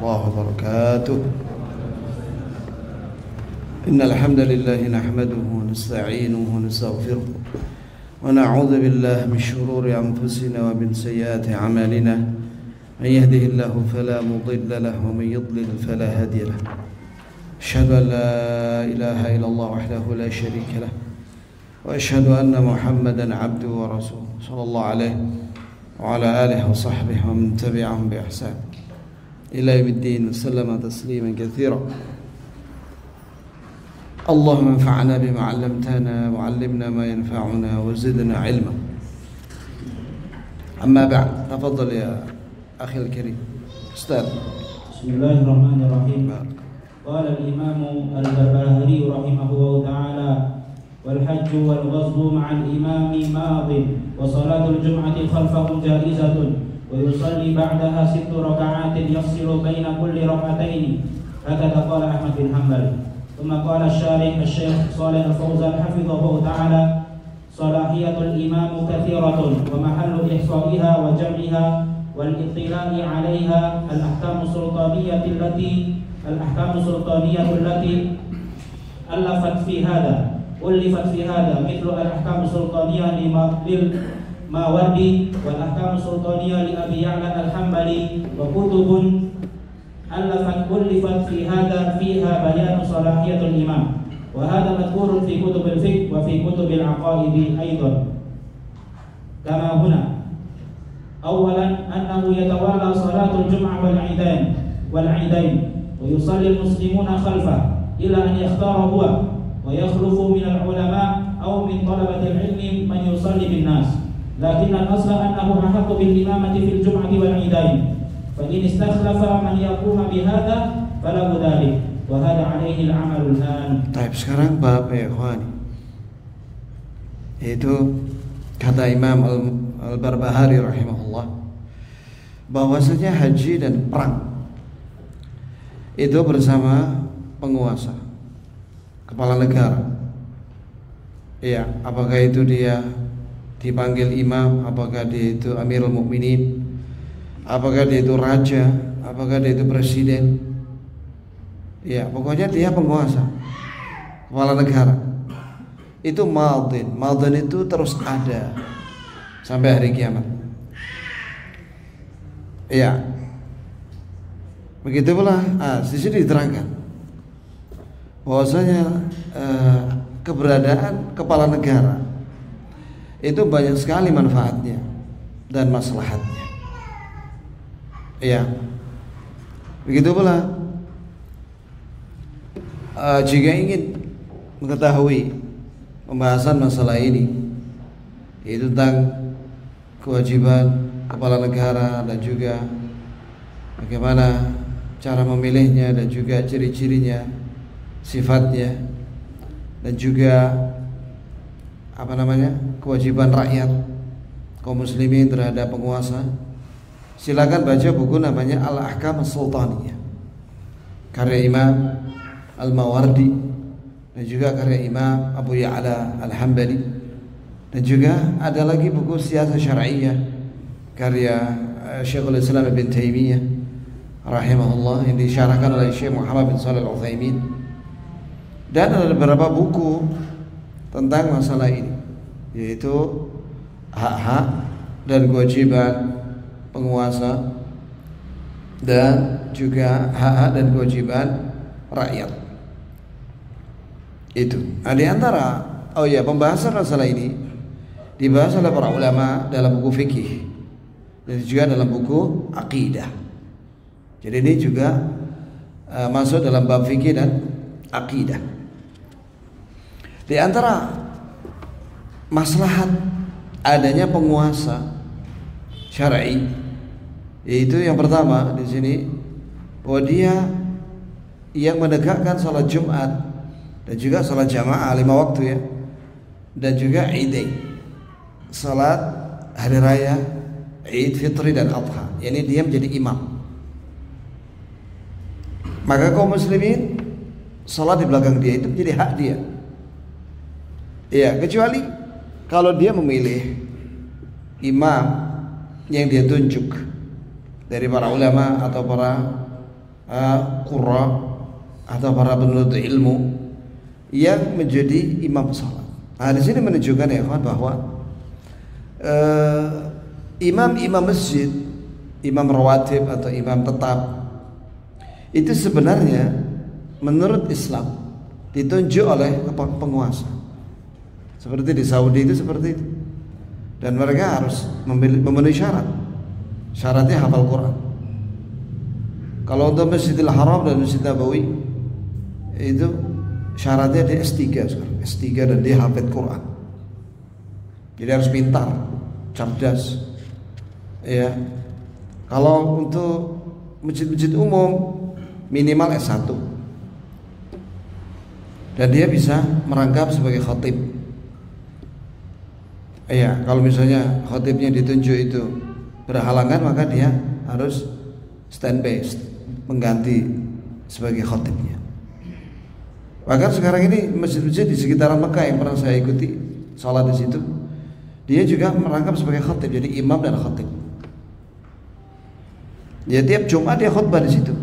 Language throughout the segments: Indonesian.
الله وبركاته. إن الحمد لله نحمده ونستعينه ونستغفره ونعوذ بالله من شرور أنفسنا ومن سيئات أعمالنا. من يهده الله فلا مضل له ومن يضلل فلا هادي له. أشهد أن لا إله إلا الله وحده لا شريك له وأشهد أن محمدا عبده ورسوله صلى الله عليه وعلى آله وصحبه ومن تبعهم بإحسان إلى يوم الدين وسلم تسليما كثيرا. اللهم انفعنا بما علمتنا وعلمنا ما ينفعنا وزدنا علما. أما بعد، تفضل يا أخي الكريم أستاذ. بسم الله الرحمن الرحيم. قال الإمام البربهاري رحمه الله تعالى: والحج والغزو مع الإمام ماض، وصلاة الجمعة خلفهم جائزة، ويصلي بعدها 6 ركعات يفصل بين كل ركعتين. هكذا قال أحمد بن حنبل. ثم قال الشارح الشيخ صالح الفوزان حفظه تعالى: صلاحية الإمام كثيرة، ومحل إحصائها وجمعها والاطلاع عليها الأحكام السلطانية التي ألفت في هذا مثل الأحكام السلطانية للماوردي والأحكام السلطانية لأبي يعلى الحنبلي، وكتب ألفت في هذا فيها بيان صلاحية الإمام، وهذا مذكور في كتب الفقه وفي كتب العقائد أيضا. كما هنا: أولا أنه يتوالى صلاة الجمعة والعيدين ويصلي المسلمون خلفه إلى أن يختار هو ويخلف من العلماء أو من طلبة العلم من يصلي بالناس، لكن الأصل أنه أحق بالإمامة في الجمعة والعيدين، فإن استخلف من يقوم بهذا فله ذلك، وهذا عليه العمل الآن. Baik, sekarang bab ya ikhwani, yaitu kata Imam Al-Barbahari rahimahullah bahwasanya haji dan perang itu bersama penguasa, kepala negara. Ya, apakah itu dia dipanggil imam, apakah dia itu Amirul Mukminin, apakah dia itu raja, apakah dia itu presiden. Ya, pokoknya dia penguasa, kepala negara. Itu madin itu terus ada sampai hari kiamat. Ya, begitu pula di sini diterangkan bahwasanya keberadaan kepala negara itu banyak sekali manfaatnya dan maslahatnya. Ya, begitu pula jika ingin mengetahui pembahasan masalah ini, yaitu tentang kewajiban kepala negara dan juga bagaimana cara memilihnya dan juga ciri-cirinya, sifatnya, dan juga kewajiban rakyat kaum muslimin terhadap penguasa. Silakan baca buku namanya Al-Ahkam As-Sultaniyah karya Imam Al-Mawardi dan juga karya Imam Abu Ya'la Al-Hambali, dan juga ada lagi buku Siyasah Syar'iyyah karya Syekhul Islam Ibn Taimiyah rahimahullah yang disyarahkan oleh Syekh Muhammad bin Shalih Al-Utsaimin, dan ada beberapa buku tentang masalah ini, yaitu hak-hak dan kewajiban penguasa dan juga hak-hak dan kewajiban rakyat. Itu di antara pembahasan masalah ini dibahas oleh para ulama dalam buku fikih dan juga dalam buku akidah. Jadi ini juga masuk dalam bab fikih dan akidah. Di antara maslahat adanya penguasa syar'i, yaitu yang pertama di sini bahwa dia yang menegakkan salat Jumat dan juga salat jamaah 5 waktu ya, dan juga Idain, salat hari raya Id Fitri dan Adha, yakni dia menjadi imam. Maka kaum muslimin salat di belakang dia itu menjadi hak dia. Ya, kecuali kalau dia memilih imam yang dia tunjuk dari para ulama atau para qurra atau para penuntut ilmu yang menjadi imam salat. Nah, di sini menunjukkan ya kawan bahwa imam-imam masjid, imam rawatib atau imam tetap itu sebenarnya menurut Islam ditunjuk oleh penguasa. Seperti di Saudi itu seperti itu. Dan mereka harus memenuhi syarat. Syaratnya hafal Quran. Kalau untuk Masjidil Haram dan Masjid Nabawi itu syaratnya dia S3 sekarang. S3 dan dia hafid Quran. Jadi harus pintar, cerdas. Ya. Kalau untuk masjid-masjid umum minimal S1. Dan dia bisa merangkap sebagai khatib. Iya, kalau misalnya khatibnya ditunjuk itu berhalangan, maka dia harus standby, mengganti sebagai khatibnya. Bahkan sekarang ini masjid-masjid di sekitaran Mekah yang pernah saya ikuti salat di situ, dia juga merangkap sebagai khatib, jadi imam dan khatib. Ya tiap Jumat dia khutbah di situ.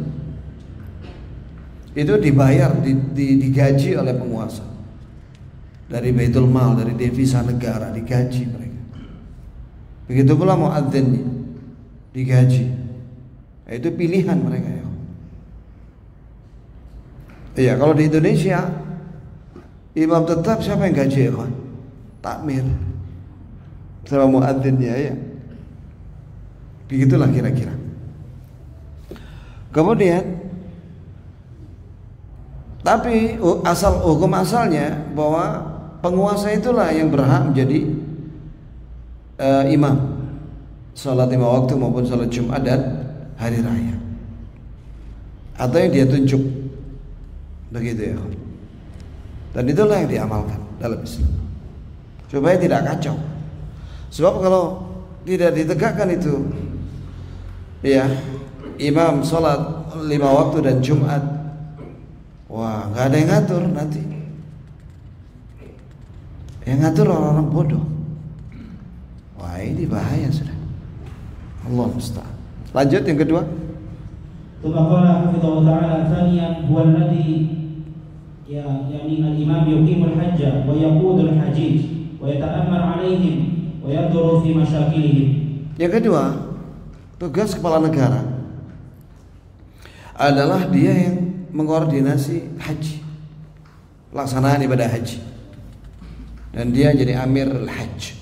Itu dibayar, digaji oleh penguasa. Dari Baitul Mal, dari devisa negara digaji mereka. Begitu pula muadzinnya digaji. Nah, itu pilihan mereka ya. Iya, kalau di Indonesia imam tetap siapa yang gaji ya kawan? Takmir sama muadzinnya ya. Begitulah kira-kira. Kemudian tapi asal hukum asalnya bahwa penguasa itulah yang berhak menjadi imam salat 5 waktu maupun salat Jumat dan hari raya, atau yang dia tunjuk, begitu ya. Dan itulah yang diamalkan dalam Islam supaya tidak kacau. Sebab kalau tidak ditegakkan itu, ya imam salat 5 waktu dan Jumat, wah nggak ada yang ngatur nanti. Yang ngatur orang-orang bodoh. Wah ini bahaya sudah. Allah musta'an. Lanjut yang kedua. Qala hafidhahu ta'ala thaniyan huwa alladhi yani al-imam yuqimul hajja wa yaqudul hajij wa yata'ammar 'alaihim wa yaduru fi masyakilihim. Yang kedua, tugas kepala negara adalah dia yang mengkoordinasi haji, pelaksanaan ibadah haji. Dan dia jadi amir al-hajj,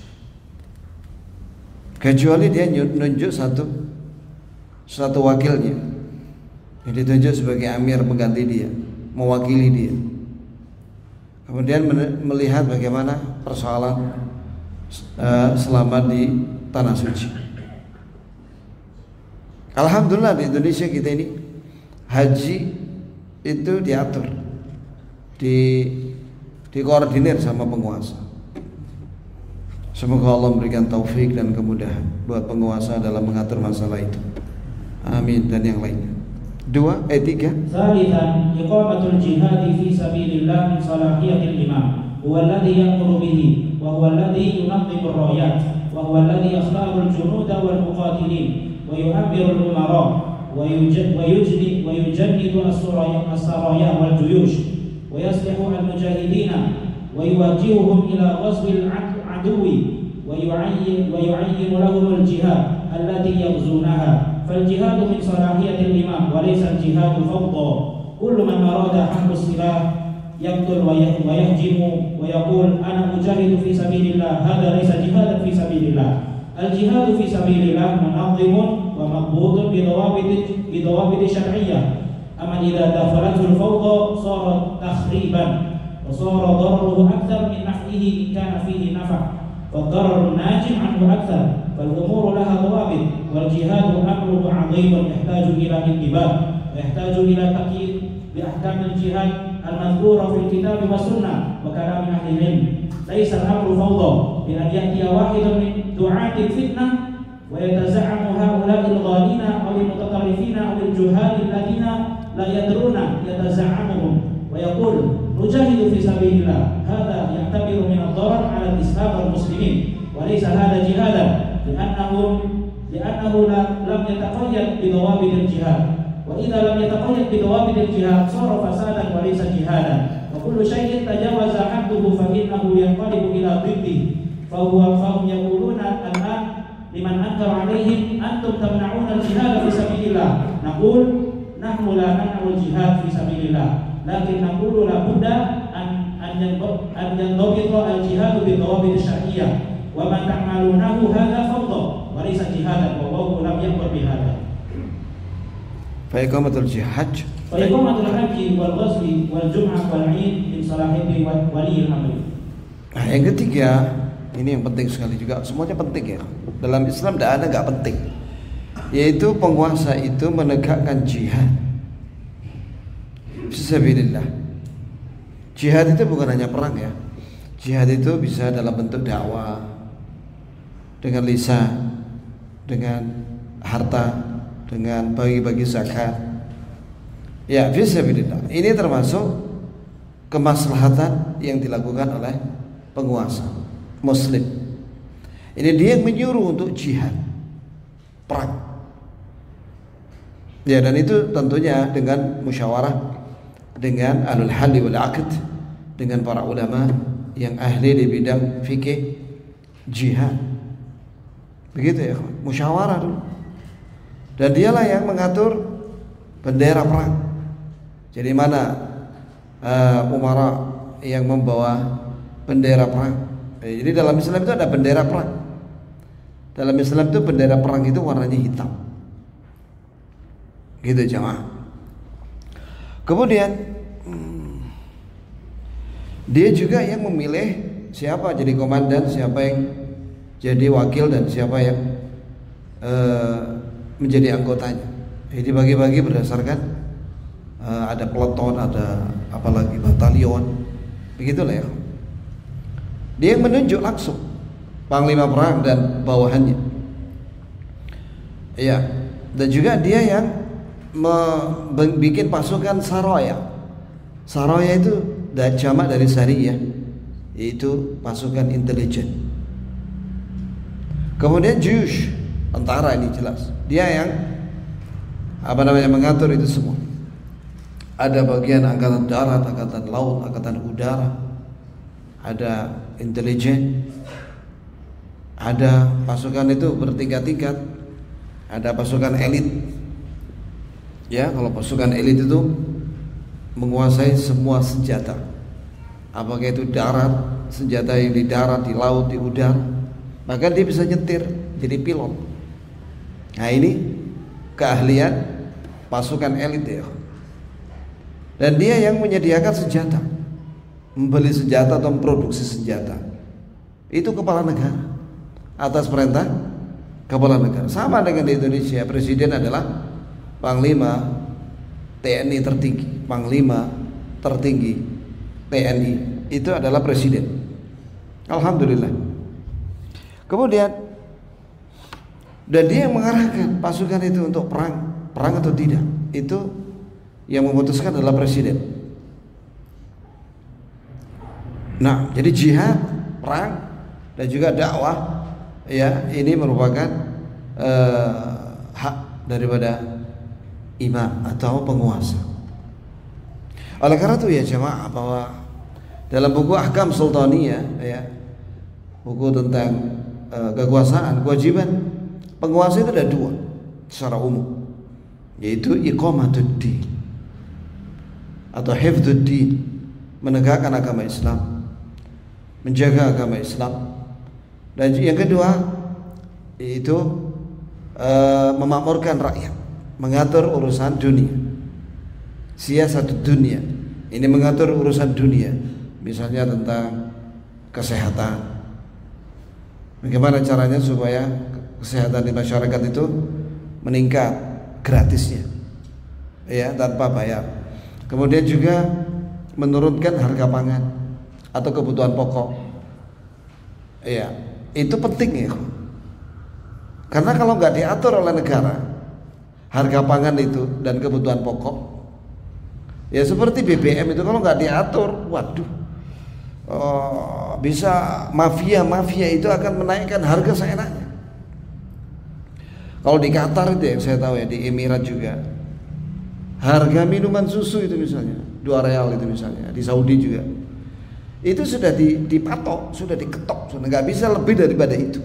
kecuali dia nunjuk satu wakilnya yang ditunjuk sebagai amir mengganti dia, mewakili dia. Kemudian melihat bagaimana persoalan selama di tanah suci. Alhamdulillah di Indonesia kita ini haji itu diatur, dikoordinir sama penguasa. Semoga Allah memberikan taufik dan kemudahan buat penguasa dalam mengatur masalah itu. Amin. Dan yang lainnya. 3. Salisan iqamatul jihad fi sabilillah min salahiyatil imam huwa alladhi ya'muru bihi wa huwa alladhi yunazzimu ar-rayat wa huwa alladhi yakhtaru al-junud wal muqatilin wa yu'ammiru al-umara wa yujaddidu as-saraya wal juyush wa yaslihu al-mujahidin wa yuwajjihuhum ila ghazwi al-aduwi ويعين لهم الجهاد التي يغزونها فالجهاد من صلاحية الإمام وليس الجهاد فوضى كل من أراد حمل السلاح يقتل ويهجم ويقول أنا أجاهد في سبيل الله هذا ليس جهادا في سبيل الله الجهاد في سبيل الله منظم ومضبوط بضوابط شرعية أما إذا دخلته الفوضى صار تخريبا وصار ضرره أكثر من نفعه إن كان فيه نفع فالضرر الناجم عنه أكثر فالأمور لها ضوابط والجهاد أمره عظيم يحتاج إلى انتباه ويحتاج إلى تقييد بأحكام الجهاد المذكورة في الكتاب والسنة وكلام أهل العلم ليس الأمر فوضى بأن يأتي واحد من دعاة الفتنة ويتزعم هؤلاء الغالين أو المتطرفين أو الجهال الذين لا يدرون يتزعمهم ويقول نجاهد في سبيل الله هذا يعتبر من الضرر على الإسلام والمسلمين وليس هذا جهادا لأنه لم يتقيد بضوابط الجهاد وإذا لم يتقيد بضوابط الجهاد صار فسادا وليس جهادا وكل شيء تجاوز حده فإنه ينقلب إلى ضده فهم يقولون الآن لمن أنكر عليهم أنتم تمنعون الجهاد في سبيل الله نقول نحن لا نمنع الجهاد في سبيل الله لكن نقول لابد أن ينضبط الجهاد بالضوابط الشرعية وما تعملونه هذا فوضى وليس جهادا والله لم يأمر بهذا. فإقامة الجهاد فإقامة الحج والغزو والجمعة والعيد من صلاحية ولي الأمر. Nah, yang ketiga, ini yang penting sekali juga, semuanya penting ya. Dalam Islam tidak ada nggak penting, yaitu penguasa itu menegakkan jihad fisabilillah. Jihad itu bukan hanya perang ya. Jihad itu bisa dalam bentuk dakwah, dengan lisan, dengan harta, dengan bagi-bagi zakat. Ya, fisabilillah. Ini termasuk kemaslahatan yang dilakukan oleh penguasa muslim. Ini dia yang menyuruh untuk jihad, perang. Ya, dan itu tentunya dengan musyawarah dengan ahlul halli wal aqd, dengan para ulama yang ahli di bidang fikih jihad. Begitu ya, musyawarah dulu. Dan dialah yang mengatur bendera perang. Jadi mana umara yang membawa bendera perang. Jadi dalam Islam itu ada bendera perang. Dalam Islam itu bendera perang itu warnanya hitam. Gitu jemaah. Kemudian dia juga yang memilih siapa jadi komandan, siapa yang jadi wakil, dan siapa yang menjadi anggotanya. Jadi bagi-bagi berdasarkan ada peleton, ada apalagi batalion, begitulah ya. Dia yang menunjuk langsung panglima perang dan bawahannya. Iya, dan juga dia yang bikin pasukan saraya. Saraya itu jamak dari sariyah, yaitu pasukan intelijen. Kemudian juyush, tentara, ini jelas dia yang mengatur itu semua. Ada bagian angkatan darat, angkatan laut, angkatan udara, ada intelijen, ada pasukan itu bertingkat-tingkat, ada pasukan elit. Ya, kalau pasukan elit itu menguasai semua senjata, apakah itu darat, senjata yang di darat, di laut, di udara, bahkan dia bisa nyetir jadi pilot. Nah, ini keahlian pasukan elit ya. Dan dia yang menyediakan senjata, membeli senjata atau memproduksi senjata. Itu kepala negara, atas perintah kepala negara. Sama dengan di Indonesia, presiden adalah panglima TNI tertinggi, panglima tertinggi TNI itu adalah presiden. Alhamdulillah. Kemudian, dan dia yang mengarahkan pasukan itu untuk perang atau tidak, itu yang memutuskan adalah presiden. Nah, jadi jihad, perang, dan juga dakwah, ya, ini merupakan hak daripada imam atau penguasa. Oleh karena itu ya jemaah, bahwa dalam buku Ahkam Sultaniyah, ya, buku tentang kekuasaan, kewajiban penguasa itu ada dua secara umum, yaitu iqamatuddin atau hifdzuddin, menegakkan agama Islam, menjaga agama Islam. Dan yang kedua yaitu memakmurkan rakyat, mengatur urusan dunia, siyasat dunia. Ini mengatur urusan dunia, misalnya tentang kesehatan, bagaimana caranya supaya kesehatan di masyarakat itu meningkat gratisnya, ya, tanpa bayar. Kemudian juga menurunkan harga pangan atau kebutuhan pokok. Ya, itu penting ya. Karena kalau nggak diatur oleh negara harga pangan itu dan kebutuhan pokok, ya seperti BBM itu kalau nggak diatur, waduh, bisa mafia itu akan menaikkan harga seenaknya. Kalau di Qatar itu yang saya tahu ya, di Emirat juga, Harga minuman susu itu misalnya 2 real itu misalnya, di Saudi juga itu sudah dipatok, sudah diketok, sudah nggak bisa lebih daripada itu.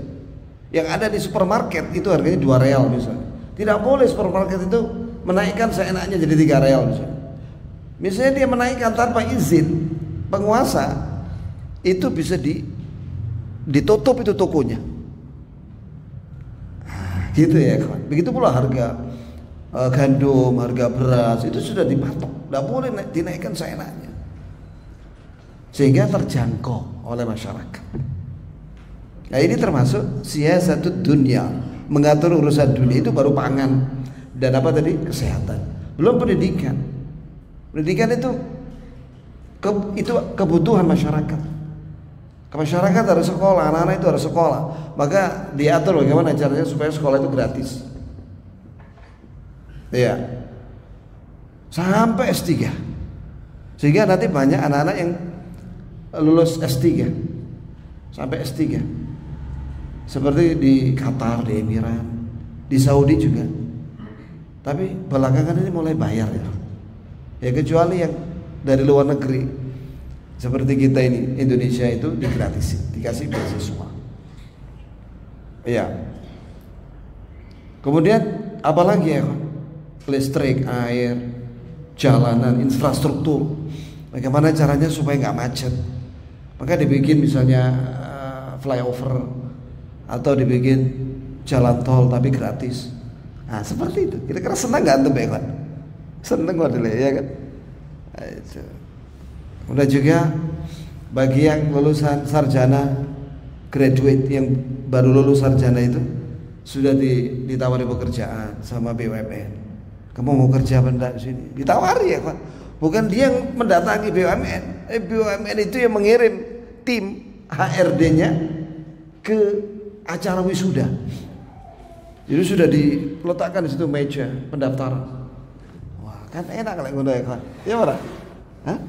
Yang ada di supermarket itu harganya 2 real misalnya. Tidak boleh supermarket itu menaikkan seenaknya jadi 3 real misalnya. Misalnya dia menaikkan tanpa izin penguasa, itu bisa ditutup itu tokonya. Nah, gitu ya kawan. Begitu pula harga gandum, harga beras itu sudah dipatok, tidak boleh dinaikkan seenaknya, sehingga terjangkau oleh masyarakat. Nah ini termasuk siasatut dunia, mengatur urusan dunia. Itu baru pangan dan apa tadi, kesehatan, belum pendidikan. Pendidikan itu kebutuhan masyarakat. Masyarakat harus sekolah, anak-anak itu harus sekolah, maka diatur bagaimana caranya supaya sekolah itu gratis. Ya, sampai S3, sehingga nanti banyak anak-anak yang lulus S3 sampai S3, seperti di Qatar, di Emirat, di Saudi juga. Tapi belakangan ini mulai bayar ya, kecuali yang dari luar negeri seperti kita ini, Indonesia itu digratisin, dikasih beasiswa. Ya. Kemudian apalagi ya, listrik, air, jalanan, infrastruktur. Bagaimana caranya supaya nggak macet? Maka dibikin misalnya flyover atau dibikin jalan tol tapi gratis. Nah seperti itu. Kira-kira senang nggak antum ya kan? Senang waduh ya kan? Itu. Udah juga bagi yang lulusan sarjana, graduate yang baru lulus sarjana itu sudah ditawari pekerjaan sama BUMN. Kamu mau kerja benda di sini? Ditawari ya kan? Bukan dia yang mendatangi BUMN. BUMN itu yang mengirim tim HRD-nya ke acara wisuda. Jadi sudah diletakkan di situ meja pendaftaran. Wah, kan enak kalau ngono ya kan? Ya ora? Hah?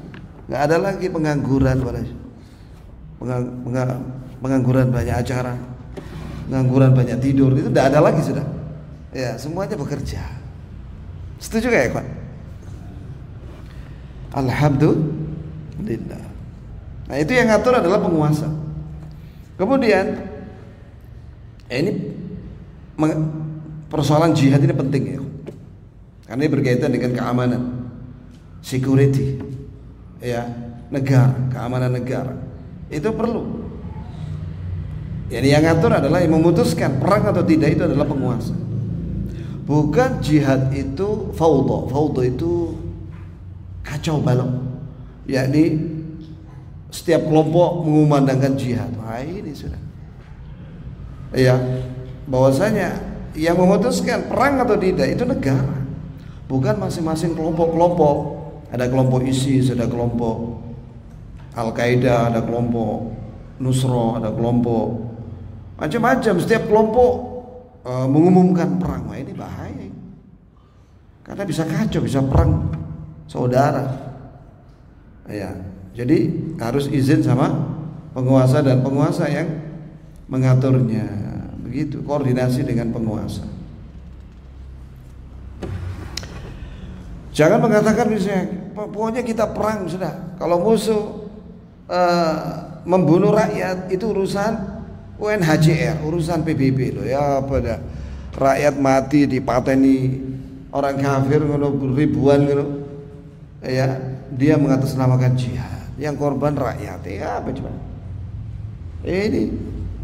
Nggak ada lagi pengangguran pada pengangguran banyak acara, pengangguran banyak tidur, itu tidak ada lagi sudah. Ya, semuanya bekerja. Setuju gak ya Pak? Alhamdulillah. Nah itu yang ngatur adalah penguasa. Kemudian ini persoalan jihad ini penting ya, karena ini berkaitan dengan keamanan, security, ya, negara, keamanan negara. Itu perlu. Jadi yang ngatur adalah, yang memutuskan perang atau tidak itu adalah penguasa. Bukan jihad itu fauda. Fauda itu kacau balau, yakni setiap kelompok mengumandangkan jihad. Wah ini sudah, ya, bahwasanya yang memutuskan perang atau tidak itu negara, bukan masing-masing kelompok-kelompok. Ada kelompok ISIS, ada kelompok Al-Qaeda, ada kelompok Nusra, ada kelompok macam-macam. Setiap kelompok mengumumkan perang. Wah ini bahaya, karena bisa kacau, bisa perang saudara. Ya, jadi harus izin sama penguasa dan penguasa yang mengaturnya. Begitu, koordinasi dengan penguasa. Jangan mengatakan misalnya, pokoknya kita perang sudah. Kalau musuh membunuh rakyat itu urusan UNHCR, urusan PBB loh ya, apa dah. Rakyat mati dipateni orang kafir ngono ribuan ngono. Ya, dia mengatasnamakan jihad. Yang korban rakyat. Ya apa coba? Ini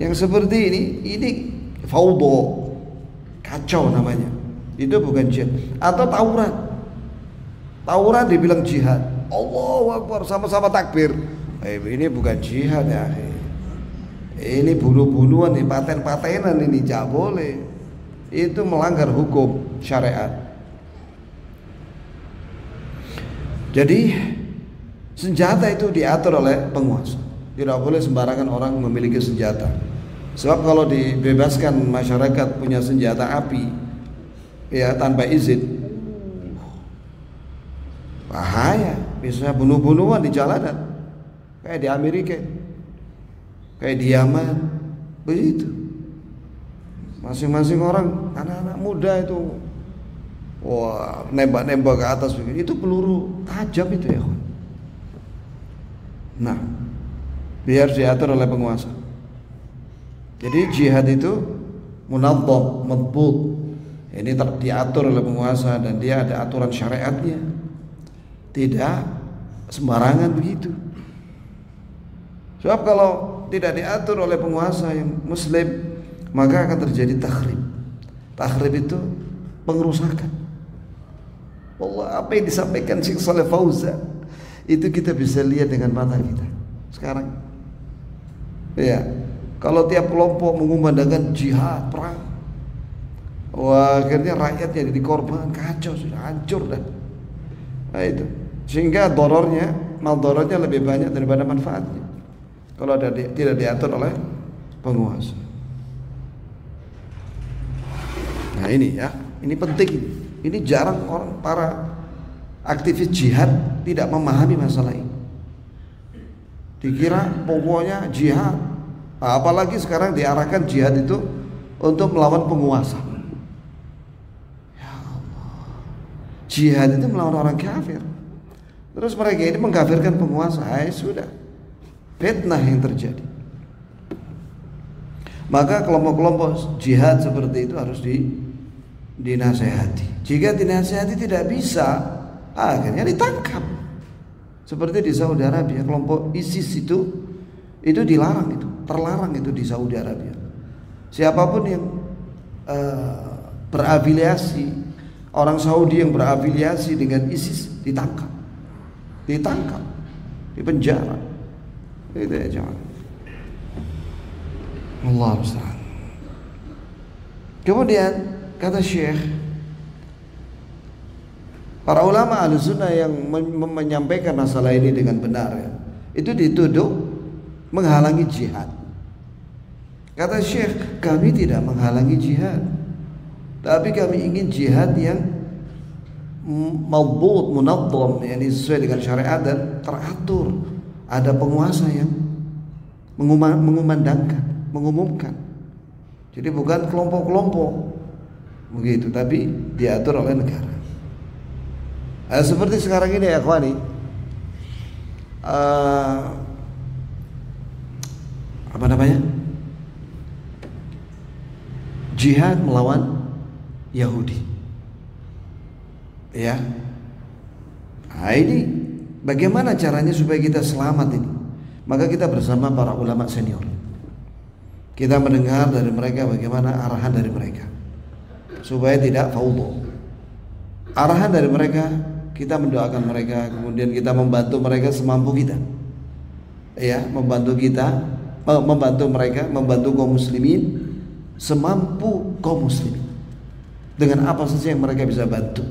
yang seperti ini faudo. Kacau namanya. Itu bukan jihad. Atau tawuran. Tawuran dibilang jihad. Allahu Akbar, sama-sama takbir. Ini bukan jihad ya. Ini bunuh-bunuhan, ini paten-patenan, ini tidak boleh. Itu melanggar hukum syariat. Jadi senjata itu diatur oleh penguasa. Tidak boleh sembarangan orang memiliki senjata. Sebab kalau dibebaskan masyarakat punya senjata api ya tanpa izin, bahaya. Bisa bunuh-bunuhan di jalanan, kayak di Amerika, kayak di Yaman, begitu. Masing-masing orang, anak-anak muda itu wah nembak-nembak ke atas begitu, itu peluru tajam itu ya. Nah, biar diatur oleh penguasa. Jadi jihad itu munazzam, madbut. Ini diatur oleh penguasa dan dia ada aturan syariatnya. Tidak sembarangan begitu. Sebab kalau tidak diatur oleh penguasa yang muslim, maka akan terjadi takhrib. Takhrib itu pengerusakan. Allah, apa yang disampaikan Syekh Shalih Fauzan itu kita bisa lihat dengan mata kita sekarang. Ya, kalau tiap kelompok mengumandangkan jihad, perang, wah akhirnya rakyat jadi korban, kacau, sudah hancur dah. Nah itu, sehingga maldorotnya lebih banyak daripada manfaatnya kalau tidak diatur oleh penguasa. Nah ini ya, ini penting. Ini jarang orang, para aktivis jihad tidak memahami masalah ini. Dikira pokoknya jihad, apalagi sekarang diarahkan jihad itu untuk melawan penguasa. Ya Allah, jihad itu melawan orang kafir. Terus mereka ini mengkafirkan penguasa. Sudah fitnah yang terjadi. Maka kelompok-kelompok jihad seperti itu harus dinasehati. Jika dinasehati tidak bisa, akhirnya ditangkap. Seperti di Saudi Arabia, kelompok ISIS itu dilarang, terlarang itu di Saudi Arabia. Siapapun yang berafiliasi, orang Saudi yang berafiliasi dengan ISIS ditangkap, dipenjara. Itu ya jangan. Allah musta'an. Kemudian kata Syekh, para ulama Ahlussunnah yang menyampaikan masalah ini dengan benar ya, itu dituduh menghalangi jihad. Kata Syekh, kami tidak menghalangi jihad, tapi kami ingin jihad yang madbut, munazzam, yakni sesuai dengan syariat dan teratur. Ada penguasa yang mengumumkan. Jadi bukan kelompok-kelompok begitu, tapi diatur oleh negara. Seperti sekarang ini ya ikhwani, apa namanya, jihad melawan Yahudi, ya. Nah ini bagaimana caranya supaya kita selamat ini? Maka kita bersama para ulama senior, kita mendengar dari mereka bagaimana arahan dari mereka supaya tidak faudo. Arahan dari mereka, kita mendoakan mereka, kemudian kita membantu mereka semampu kita, ya, membantu mereka, membantu kaum muslimin semampu kaum muslimin dengan apa saja yang mereka bisa bantu.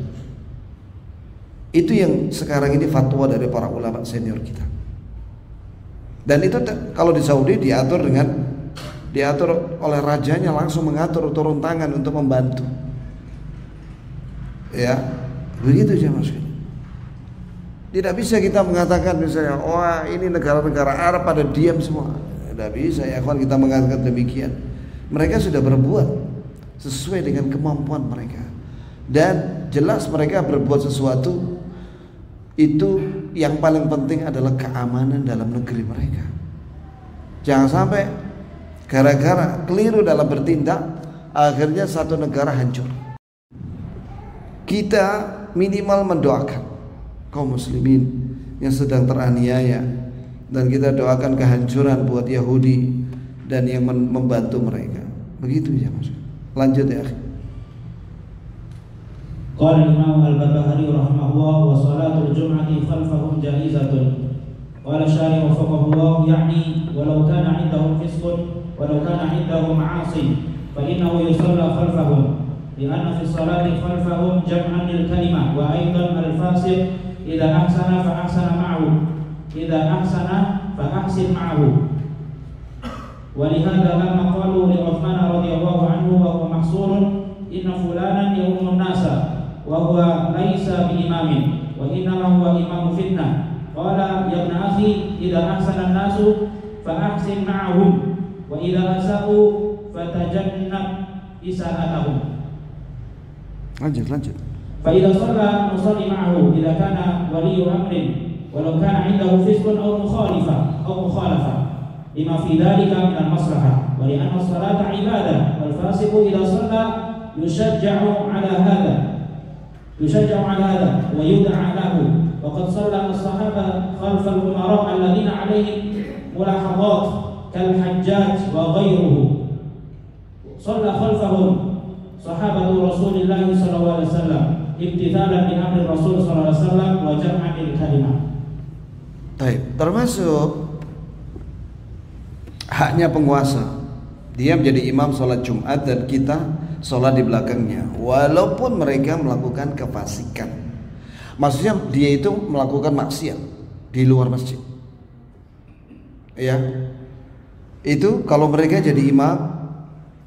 Itu yang sekarang ini fatwa dari para ulama senior kita. Dan itu kalau di Saudi diatur oleh rajanya, langsung mengatur, turun tangan untuk membantu. Ya, begitu aja maksudnya. Tidak bisa kita mengatakan misalnya, wah ini negara-negara Arab pada diam semua. Tidak bisa ya kawan kita mengatakan demikian. Mereka sudah berbuat sesuai dengan kemampuan mereka, dan jelas mereka berbuat sesuatu itu yang paling penting adalah keamanan dalam negeri mereka. Jangan sampai gara-gara keliru dalam bertindak akhirnya satu negara hancur. Kita minimal mendoakan kaum muslimin yang sedang teraniaya, dan kita doakan kehancuran buat Yahudi dan yang membantu mereka. Begitu ya Mas. Lanjut ya. Qala Imam Al-Barbahari rahimahullah, wa salatul jum'ati khalfahum jaizatun. Qala syarih wafaqahullah, yani walau kana 'indahum fisqun walau kana 'indahum 'asin fa innahu yusalla khalfahum, li'anna fi salati khalfahum jam'an lil kalimah, wa aidan al-fasiq idza ahsana fa ahsana ma'ahu, idza ahsana fa ahsin ma'ahu. Wa lihadza lamma qalu li Uthman radhiyallahu anhu wa huwa mahsurun inna fulanan yawmun nasa wa huwa laisa bi imamin wa innama huwa imamu fitnah, qala ya ibn akhi idza ahsana an-nasu fa ahsin ma'ahum wa idza asa'u fatajannab isa'atahum. Lanjut. فإذا صلى المصلي معه إذا كان ولي أمر ولو كان عنده فسق أو مخالفة لما في ذلك من المصلحة ولأن الصلاة عبادة والفاسق إذا صلى يشجع على هذا ويدعى له وقد صلى الصحابة خلف الأمراء الذين عليهم ملاحظات كالحجاج وغيره صلى خلفهم صحابة رسول الله صلى الله عليه وسلم امتثالا لأمر الرسول صلى الله عليه وسلم وجمعا للكلمة. Baik, termasuk haknya penguasa, dia menjadi imam sholat Jumat dan kita sholat di belakangnya, walaupun mereka melakukan kefasikan. Maksudnya dia itu melakukan maksiat di luar masjid. Ya, itu kalau mereka jadi imam,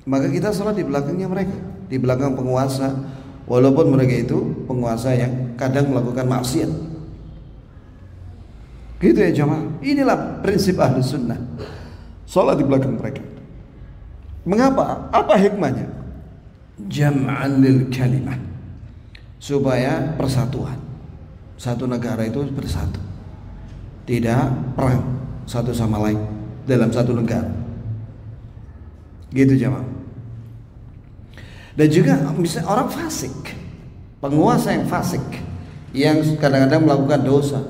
maka kita sholat di belakangnya mereka, di belakang penguasa, walaupun mereka itu penguasa yang kadang melakukan maksiat. Gitu ya jamaah. Inilah prinsip ahli sunnah, sholat di belakang mereka. Mengapa? Apa hikmahnya? Jam'an lil kalimah, supaya persatuan satu negara itu bersatu, tidak perang satu sama lain dalam satu negara. Gitu jamaah. Dan juga misalnya orang fasik, penguasa yang fasik, yang kadang-kadang melakukan dosa,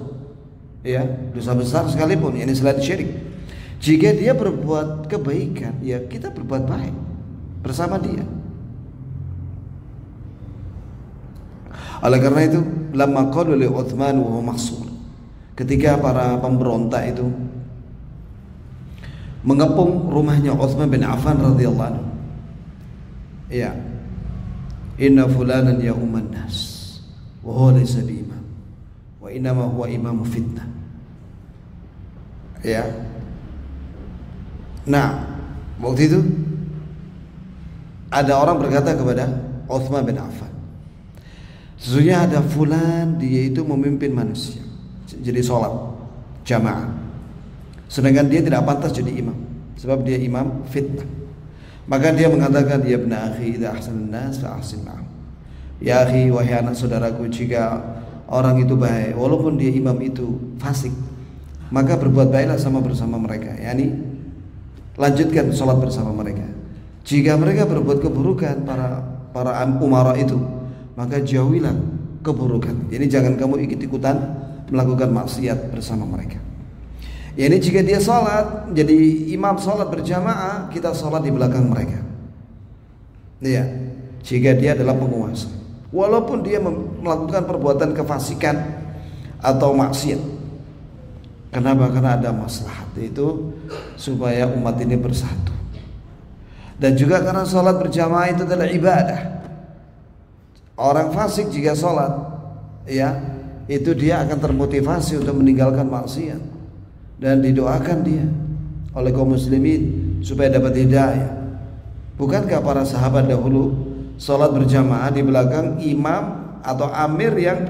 ya dosa besar sekalipun, ini selain syirik. Jika dia berbuat kebaikan, ya kita berbuat baik bersama dia. Oleh karena itu, lamma qala li Utsman wa huwa mahsur, ketika para pemberontak itu mengepung rumahnya Utsman bin Affan radhiyallahu anhu, ya, inna fulanan ya umman nas wa huwa laysa bi imam wa innama huwa imamu fitnah. Ya. Nah, waktu itu ada orang berkata kepada Utsman bin Affan, sesungguhnya ada fulan, dia itu memimpin manusia jadi sholat jamaah, sedangkan dia tidak pantas jadi imam sebab dia imam fitnah. Maka dia mengatakan, ya ibn akhi idza ahsanan nas fa ahsin ma'am. Ya akhi, wahai anak saudaraku, jika orang itu baik walaupun dia imam itu fasik, maka berbuat baiklah bersama mereka, yakni lanjutkan sholat bersama mereka. Jika mereka berbuat keburukan, para umara itu, maka jauhilah keburukan. Jadi jangan kamu ikut-ikutan melakukan maksiat bersama mereka. Ya, ini jika dia sholat jadi imam sholat berjamaah, kita sholat di belakang mereka. Ya, jika dia adalah penguasa, walaupun dia melakukan perbuatan kefasikan atau maksiat. Kenapa? Karena ada maslahat, itu supaya umat ini bersatu. Dan juga karena sholat berjamaah itu adalah ibadah. Orang fasik jika sholat, ya, itu dia akan termotivasi untuk meninggalkan maksiat, dan didoakan dia oleh kaum muslimin supaya dapat hidayah. Bukankah para sahabat dahulu sholat berjamaah di belakang imam atau amir yang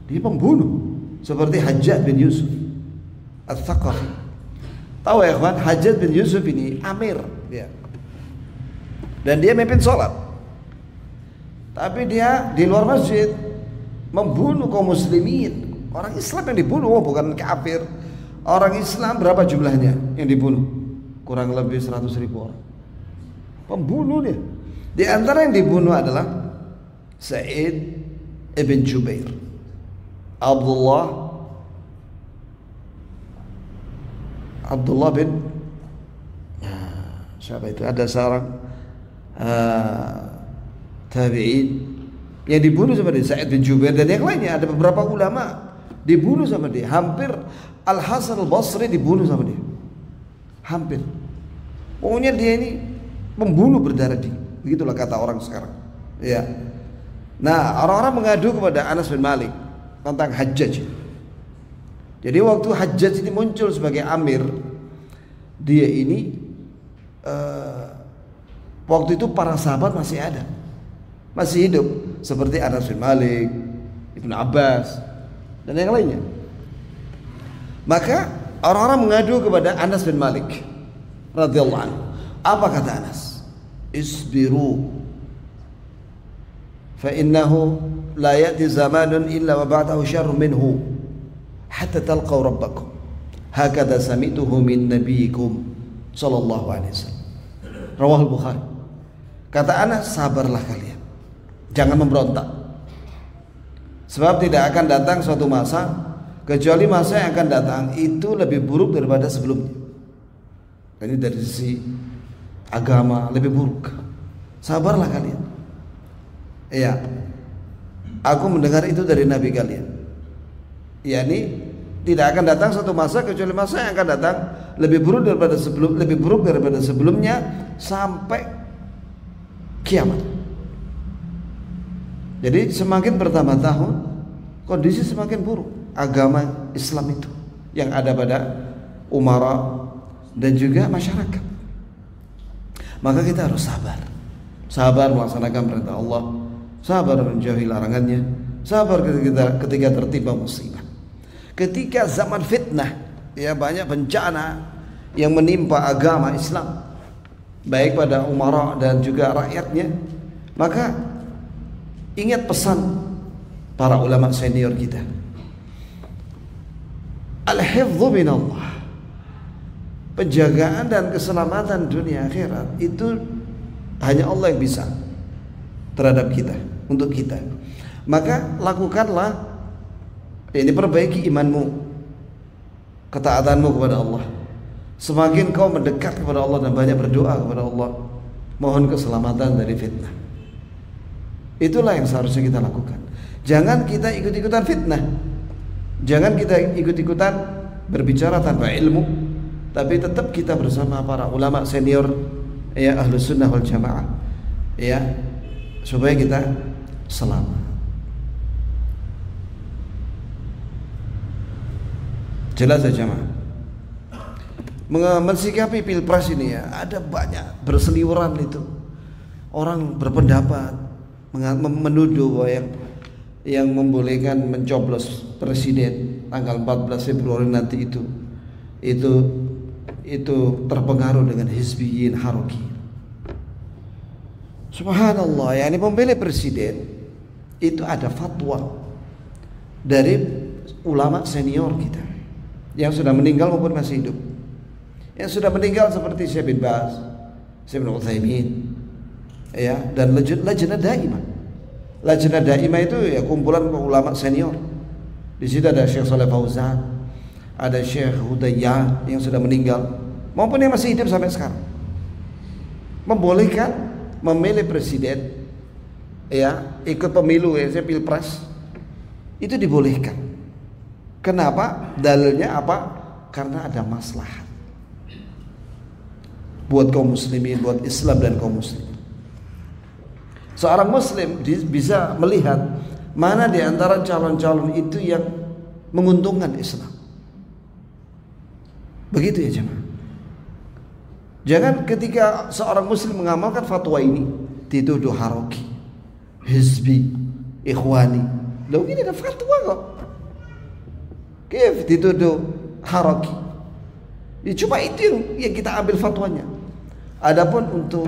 dia pembunuh, seperti Hajjaj bin Yusuf Al-Thaqafi. Tahu ya kawan, Hajjaj bin Yusuf ini amir dia, dan dia memimpin sholat, tapi dia di luar masjid membunuh kaum muslimin. Orang Islam yang dibunuh, bukan kafir. Orang Islam berapa jumlahnya yang dibunuh? Kurang lebih 100.000 orang. Pembunuh dia. Di antara yang dibunuh adalah Sa'id ibn Jubair, Abdullah bin siapa itu? Ada seorang tabi'in yang dibunuh sama dia, Sa'id bin Jubair, dan yang lainnya ada beberapa ulama dibunuh sama dia. Hampir Al-Hasan Al-Basri dibunuh sama dia. Hampir. Pokoknya dia ini pembunuh berdarah dingin. Begitulah kata orang sekarang. Ya. Nah, orang-orang mengadu kepada Anas bin Malik tentang Hajjaj. Jadi waktu Hajjaj ini muncul sebagai amir, dia ini waktu itu para sahabat masih ada, masih hidup, seperti Anas bin Malik, Ibnu Abbas, dan yang lainnya. Maka orang-orang mengadu kepada Anas bin Malik radhiyallahu anhu. Apa kata Anas? Isbiru fa innahu la ya'ti zamanun illa wa ba'dahu syarrun minhu hatta talqaw rabbakum hakadha sami'tuhu min nabiyikum sallallahu alaihi wasallam. Rawahul Bukhari. Kata Anas, sabarlah kalian, jangan memberontak, sebab tidak akan datang suatu masa kecuali masa yang akan datang itu lebih buruk daripada sebelumnya. Ini dari sisi agama lebih buruk. Sabarlah kalian. Iya, aku mendengar itu dari Nabi kalian. yakni tidak akan datang satu masa kecuali masa yang akan datang lebih buruk daripada sebelumnya sampai kiamat. Jadi semakin bertambah tahun kondisi semakin buruk agama Islam itu yang ada pada umara dan juga masyarakat. Maka kita harus sabar melaksanakan perintah Allah, sabar menjauhi larangannya, sabar ketika tertimpa musibah. Ketika zaman fitnah, ya banyak bencana yang menimpa agama Islam, baik pada umara dan juga rakyatnya, maka ingat pesan para ulama senior kita. Al-hifdzu minallah. Penjagaan dan keselamatan dunia akhirat itu hanya Allah yang bisa terhadap kita, untuk kita. Maka lakukanlah, ini perbaiki imanmu, ketaatanmu kepada Allah. Semakin kau mendekat kepada Allah dan banyak berdoa kepada Allah, mohon keselamatan dari fitnah. Itulah yang seharusnya kita lakukan. Jangan kita ikut-ikutan fitnah. Jangan kita ikut-ikutan berbicara tanpa ilmu, tapi tetap kita bersama para ulama senior, ya Ahlus Sunnah wal Jamaah, ya, supaya kita selamat. Jelas ya jamaah. Mensikapi pilpres ini ya, ada banyak berseliweran itu. Orang berpendapat menuduh bahwa yang membolehkan mencoblos presiden tanggal 14 Februari nanti itu terpengaruh dengan hizbiyin haroki. Subhanallah, yakni pemilih presiden itu ada fatwa dari ulama senior kita yang sudah meninggal maupun masih hidup. Yang sudah meninggal seperti Syekh bin Baz, Syekh bin Utsaimin, ya, dan lajnah daimah. Lajnah daimah itu ya kumpulan ulama senior. Di situ ada Syekh Shalih Fauzan, ada Syekh Hudayyah yang sudah meninggal maupun yang masih hidup sampai sekarang. Membolehkan memilih presiden, ya, ikut pemilu, ya, pilpres itu dibolehkan. Kenapa? Dalilnya apa? Karena ada maslahat buat kaum muslimin, buat Islam dan kaum muslimin. Seorang muslim bisa melihat mana di antara calon-calon itu yang menguntungkan Islam. Begitu ya jemaah. Jangan ketika seorang muslim mengamalkan fatwa ini dituduh haroki, hizbi, ikhwani. Loh, ini ada fatwa kok. Kif dituduh haroki. Cuma itu yang kita ambil fatwanya. Adapun untuk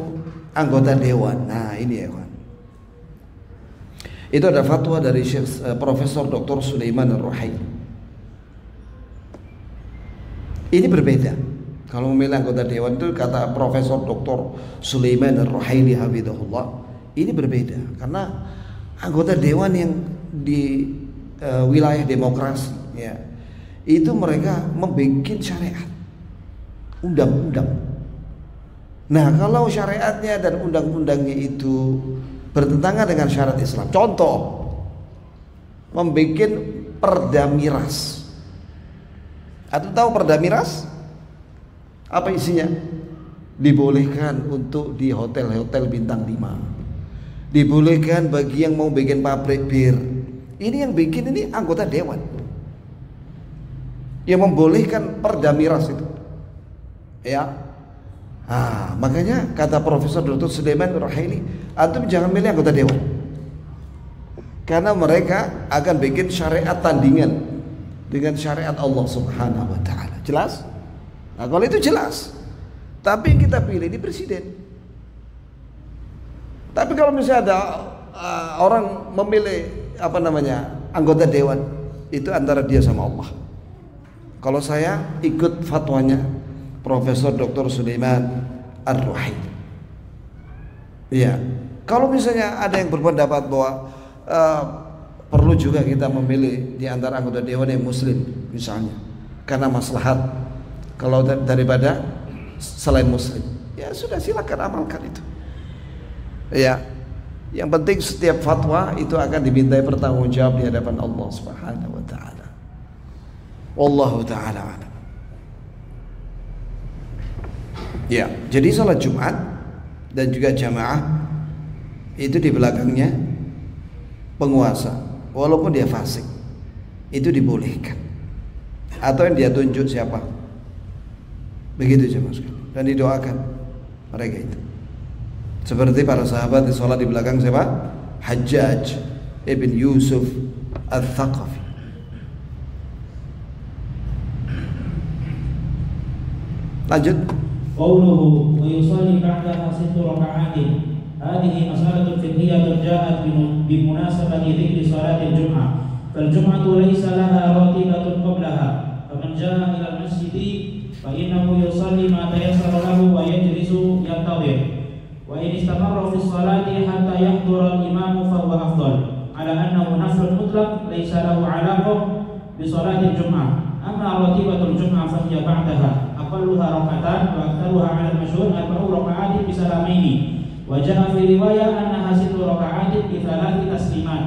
anggota dewan, nah ini ya kawan. Itu ada fatwa dari Syekh Profesor Dr. Sulaiman Ar-Ruhaili. Ini berbeda. Kalau memilih anggota dewan itu kata Profesor Dr. Sulaiman Ar-Ruhaili hafizahullah, ini berbeda karena anggota dewan yang di wilayah demokrasi, ya, itu mereka membuat syariat, undang-undang. Nah, kalau syariatnya dan undang-undangnya itu bertentangan dengan syariat Islam, contoh membuat perda miras. Atau tahu perda miras? Apa isinya? Dibolehkan untuk di hotel-hotel bintang 5. Dibolehkan bagi yang mau bikin pabrik bir. Ini yang bikin ini anggota dewan. Yang membolehkan perda miras itu. Ya. Makanya kata Profesor Dr. Sulaiman Ar-Ruhaili, antum jangan milih anggota dewan. Karena mereka akan bikin syariat tandingan dengan syariat Allah Subhanahu wa taala. Jelas? Nah, kalau itu jelas. Tapi yang kita pilih ini presiden. Tapi kalau misalnya ada orang memilih apa namanya anggota dewan itu antara dia sama Allah. Kalau saya ikut fatwanya Profesor Dr. Sulaiman Ar-Ruhaili. Iya. Kalau misalnya ada yang berpendapat bahwa perlu juga kita memilih di antara anggota dewan yang muslim misalnya karena maslahat kalau daripada selain muslim, ya sudah silakan amalkan itu. Ya. Yang penting setiap fatwa itu akan dimintai pertanggungjawab di hadapan Allah Subhanahu wa taala. Wallahu taala a'lam. Ya, jadi salat Jumat dan juga jamaah itu di belakangnya penguasa, walaupun dia fasik, itu dibolehkan. Atau yang dia tunjuk siapa, begitu jemaah sekalian, dan didoakan mereka itu. Seperti para sahabat di sholat di belakang siapa? Hajjaj ibn Yusuf al-Thaqafi. Lanjut. Qauluhu wa yusalli ba'daha 6 raka'atin. Hadhihi mas'alatun fiqhiyyah ja'at bi munasabati dzikri salatil jum'ah. Fal jum'atu laysa laha ratibatun qablaha. Faman ja'a ila al-masjid fa innahu yusalli ma tayassara lahu wa yajlisu yantadhir. Wa in istamarra fi sholati hatta yahdura al-imamu fa huwa afdal. Ala annahu naflun mutlaq laysa lahu 'alaqah bi salatil jum'ah. Amma ratibatul jum'ah fa hiya ba'daha. Aqalluha rak'atan wa aktsaruha 'ala al-masyhur 4 raka'atin bi salamaini. Wa jaa'a fi riwayah annaha 6 raka'atin bi 3 taslimat.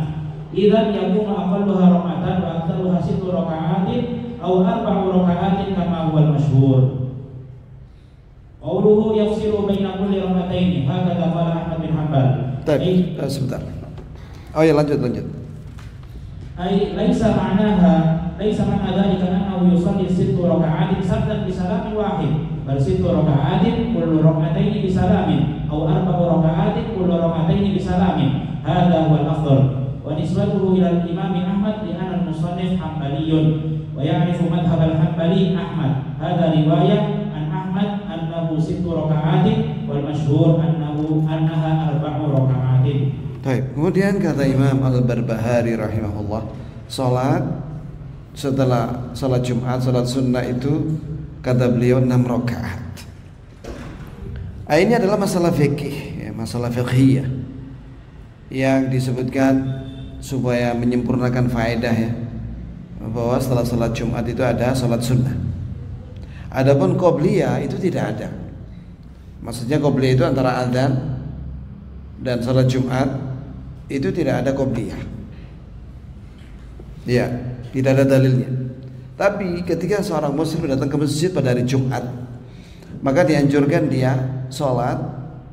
Idzan yakunu aqalluha rak'atan wa aktsaruha 6 raka'atin aw 4 raka'atin kama huwa al-masyhur. Qauluhu yafsilu baina kulli rak'ataini hakadha qala Ahmad bin Hanbal. Baik, sebentar. Oh ya, lanjut. Ai laisa ma'naha dzalika annahu yusalli 6 raka'atin sardan bi salamin wahid, bal 6 raka'atin kullu rak'ataini bi salamin aw 4 raka'atin kullu rak'ataini bi salamin. Hadha huwa al-afdal. Wa nisbatuhu ila al-Imam Ahmad li anna al-musannif Hanbaliyun wa ya'rifu madhhab al-Hanbali Ahmad. Hadha riwayah an Ahmad annahu 6 raka'atin wal masyhur annaha 4 raka'atin. Baik, kemudian kata Imam Al-Barbahari rahimahullah, salat setelah salat Jumat, salat sunnah itu kata beliau 6 rakaat. Ini adalah masalah fikih, ya, masalah fiqhiyah yang disebutkan supaya menyempurnakan faedah ya, bahwa setelah salat Jumat itu ada salat sunnah. Adapun qobliyah itu tidak ada. Maksudnya qobliyah itu antara adzan dan salat Jumat itu tidak ada qobliyah. Ya, tidak ada dalilnya. Tapi ketika seorang muslim datang ke masjid pada hari Jumat, maka dianjurkan dia sholat,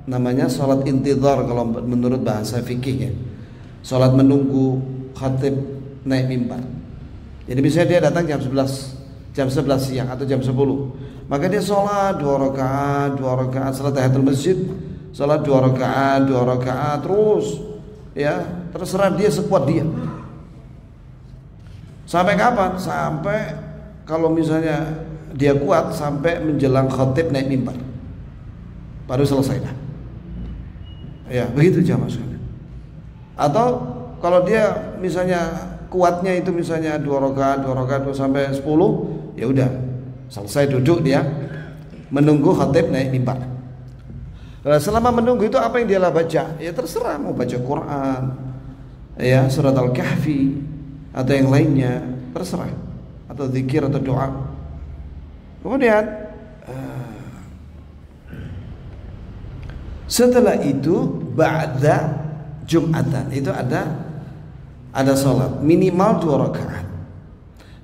namanya sholat intidhar kalau menurut bahasa fikih ya. Sholat menunggu khatib naik mimbar. Jadi misalnya dia datang jam 11 siang atau jam 10, maka dia sholat 2 rakaat salat tahiyatul masjid, sholat 2 rakaat terus ya, terserah dia sekuat dia. Sampai kapan? Sampai kalau misalnya dia kuat sampai menjelang khatib naik mimbar, baru selesai dah. Ya, begitu jamaah sekalian. Atau kalau dia misalnya kuatnya itu misalnya 2 rakaat sampai 10, ya udah selesai duduk dia menunggu khatib naik mimbar. Nah, selama menunggu itu apa yang dia baca? Ya terserah, mau baca Quran, ya surat Al-Kahfi atau yang lainnya, terserah, atau zikir atau doa. Kemudian setelah itu ba'da Jumatan itu ada salat minimal 2 rakaat.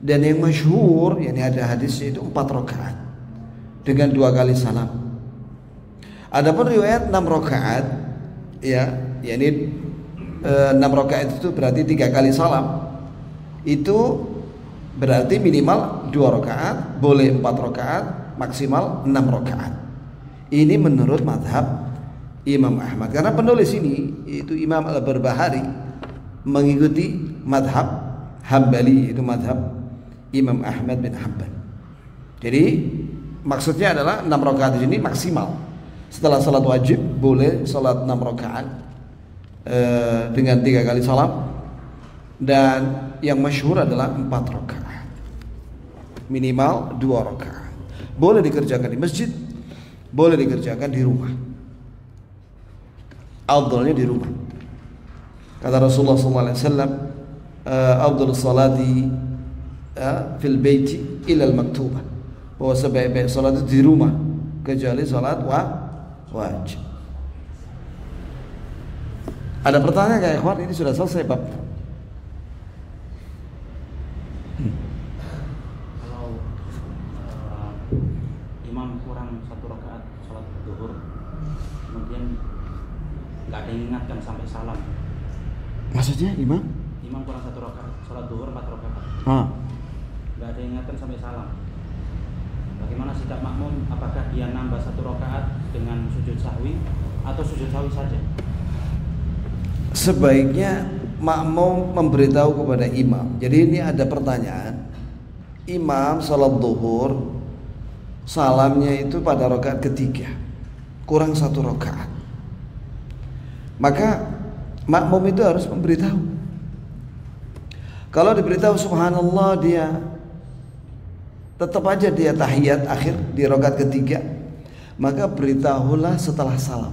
Dan yang masyhur yakni ada hadisnya itu 4 rakaat dengan 2 kali salam. Adapun riwayat 6 rakaat ya, yakni 6 rakaat itu berarti 3 kali salam. Itu berarti minimal 2 rakaat, boleh 4 rakaat, maksimal 6 rakaat. Ini menurut madhab Imam Ahmad. Karena penulis ini itu Imam Al-Barbahari mengikuti madhab Hambali, itu madhab Imam Ahmad bin Hanbal. Jadi maksudnya adalah 6 rakaat di sini maksimal. Setelah salat wajib boleh salat 6 rakaat dengan 3 kali salam, dan yang masyhur adalah 4 rakaat, minimal 2 rakaat. Boleh dikerjakan di masjid, boleh dikerjakan di rumah. Afdalnya di rumah. Kata Rasulullah SAW, afdalus salati fil baiti ila al-maktubah, bahwa sebaik-baik salat itu di rumah kecuali salat wajib. Ada pertanyaan nggak, ikhwan? Ini sudah selesai bab. Kalau imam kurang 1 rakaat sholat zuhur, kemudian nggak ada yang ingatkan sampai salam. Maksudnya imam Kurang 1 rakaat sholat zuhur 4 rakaat, nggak ada yang ingatkan sampai salam. Bagaimana sikap makmum? Apakah dia nambah 1 rakaat dengan sujud sahwi atau sujud sahwi saja? Sebaiknya makmum memberitahu kepada imam. Jadi ini ada pertanyaan, imam salat zuhur salamnya itu pada rakaat ketiga, kurang 1 rakaat, maka makmum itu harus memberitahu. Kalau diberitahu subhanallah, dia tetap aja dia tahiyat akhir di rakaat ketiga, maka beritahulah setelah salam,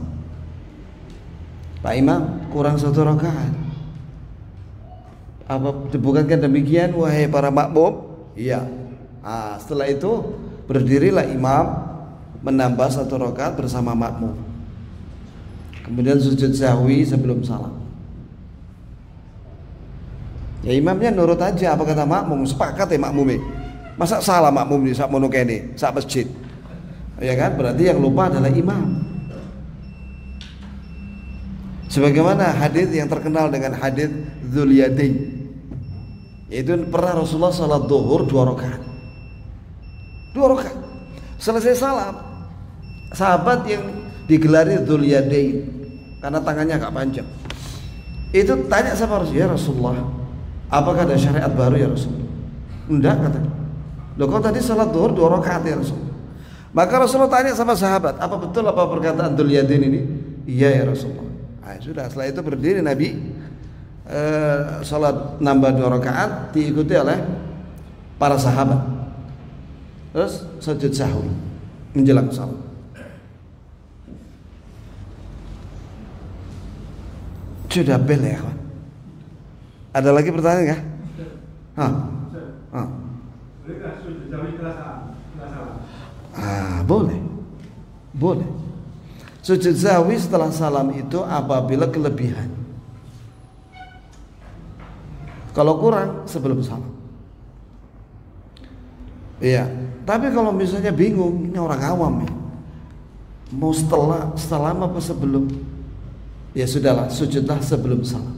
Pak Imam kurang 1 rakaat. Apa bukankah demikian wahai para makmum? Iya. Setelah itu berdirilah imam menambah 1 rakaat bersama makmum, kemudian sujud sahwi sebelum salam. Ya imamnya nurut aja apa kata makmum, sepakat ya makmumnya. Masa salah makmum di sak mono kene, sak masjid. Ya kan? Berarti yang lupa adalah imam. Sebagaimana hadis yang terkenal dengan hadis Dzul Yadain, yaitu pernah Rasulullah salat zuhur 2 rakaat. 2 rakaat. Selesai salam, sahabat yang digelari Dzul Yadain karena tangannya agak panjang, itu tanya sama Rasulullah, ya Rasulullah, apakah ada syariat baru ya Rasulullah? Enggak, katanya. Loh kok tadi salat zuhur 2 rakaat ya Rasulullah? Maka Rasulullah tanya sama sahabat, apa betul apa perkataan Dzul Yadain ini? Iya ya Rasulullah. Sudah, setelah itu berdiri Nabi salat nambah 2 rakaat diikuti oleh para sahabat, terus sujud sahwi menjelang salam. Sudah bel ya kawan. Ada lagi pertanyaan nggak? Bolehkah sujud sahwi setelah salam? Boleh. Boleh. Sujud sahwi setelah salam itu apabila kelebihan. Kalau kurang sebelum salam. Iya. Tapi kalau misalnya bingung, ini orang awam ya, mau setelah apa sebelum? Ya sudahlah, sujudlah sebelum salam,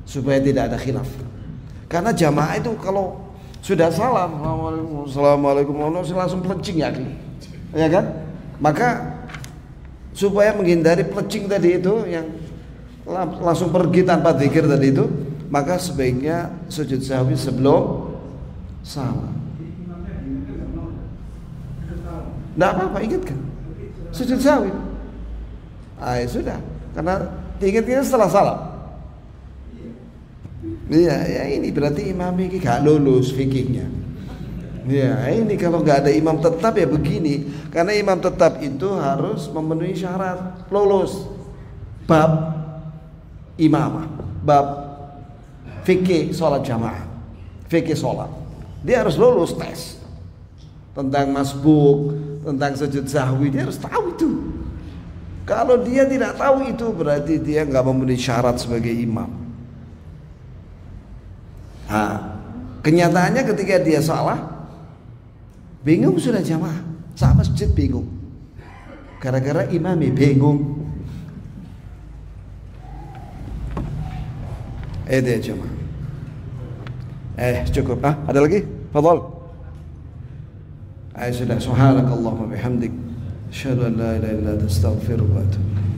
supaya tidak ada khilaf. Karena jamaah itu kalau sudah salam, assalamualaikum langsung pelencing ya kan? Maka supaya menghindari plecing tadi itu yang langsung pergi tanpa zikir tadi itu, maka sebaiknya sujud sahwi sebelum salam. Tidak apa-apa, ingatkan sujud sahwi. Ya sudah, karena diingatkan setelah salam. Iya, ya ini berarti imam ini gak lulus fikihnya. Ya ini kalau nggak ada imam tetap ya begini, karena imam tetap itu harus memenuhi syarat lulus bab imamah, bab fikih sholat jamaah, fikih sholat, dia harus lulus tes tentang masbuk, tentang sujud sahwi, dia harus tahu itu. Kalau dia tidak tahu itu berarti dia nggak memenuhi syarat sebagai imam. Kenyataannya ketika dia salah, bingung sudah jamaah, sak masjid bingung, gara-gara imami bingung. Dia jamaah. Cukup. Ada lagi? Fadhal. Sudah. Subhanakallahumma bihamdik, asyhadu an la ilaha illa anta, astaghfiruka wa atubu ilaik.